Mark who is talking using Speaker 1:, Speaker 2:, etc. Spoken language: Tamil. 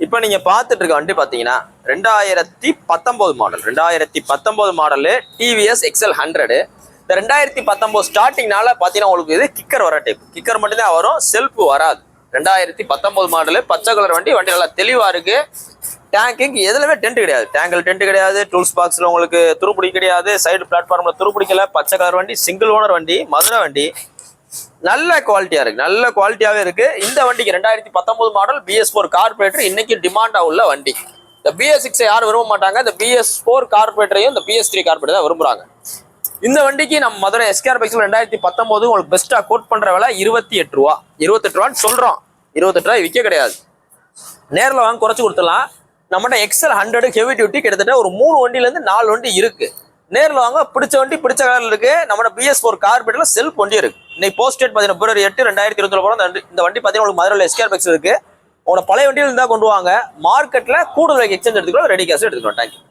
Speaker 1: இப்போ நீங்க பார்த்துட்டு இருக்க வண்டி பாத்தீங்கன்னா 2019 மாடல். 2019 model TVS XL 100. இந்த 2019 ஸ்டார்டிங்னால பாத்தீங்கன்னா உங்களுக்கு இது கிக்கர் வர டைப். கிக்கர் மட்டும்தான் வரும், செல்ஃப் வராது. 2019 மாடலு, பச்சை கலர் வண்டி. வண்டி நல்லா தெளிவா இருக்கு. டேங்கிங் எதுலமே டென்ட் கிடையாது. டேங்கில் டென்ட் கிடையாது. டூல்ஸ் பாக்ஸ்ல உங்களுக்கு துருப்பிடி கிடையாது. சைடு பிளாட்ஃபார்ம்ல துருப்பிடிக்கல. பச்சை கலர் வண்டி, சிங்கிள் ஓனர் வண்டி, மதுரை வண்டி. நல்ல குவாலிட்டியா இருக்கு, நல்ல குவாலிட்டியாவே இருக்கு. இந்த வண்டிக்கு 2019 மாடல் BS4 கார்பரேட்டர் இன்னைக்கு டிமாண்டா உள்ள வண்டி. இந்த BS6 யாரும் விரும்ப மாட்டாங்க. இந்த BS4 கார்பரேட்டரையும் இந்த BS3 கார்பரேட்டர் தான் விரும்புறாங்க. இந்த வண்டிக்கு நம்ம மதுரை SKR பைக்ஸ்ல 2019 உங்களுக்கு பெஸ்டா கோட் பண்ற விலை 28 ரூபா. 28 ரூபான்னு சொல்றோம். 28 ரூபாய் விற்க கிடையாது. நேரில் வாங்க குறைச்சு கொடுத்துடலாம். நம்மகிட்ட எக்ஸ்எல் 100 ஹெவி டியூட்டி கிட்டத்தட்ட ஒரு 3 வண்டியில இருந்து 4 வண்டி இருக்கு. நேரில் வாங்க. பிடிச்ச வண்டி பிடிச்ச கலர்ல இருக்கு. நம்ம BS4 கார்பரேட்டர்ல செல்ஃப் வண்டி இருக்கு. இன்னைக்கு போஸ்ட் டேட் பாத்தீங்கன்னா February 8, 2020 போறோம். இந்த வண்டி பாத்தீங்கன்னா உங்களுக்கு மதுரையில் SKR பைக்ஸ் இருக்கு. உங்களோட பழைய வண்டியில் இருந்தா கொண்டு வாங்க. மார்க்கெட்ல கூடுதல் எக்ஸ்சேஞ்ச் எடுத்துக்கலாம், ரெடி கேஷ் எடுத்துக்கலாம். தேங்க்யூ.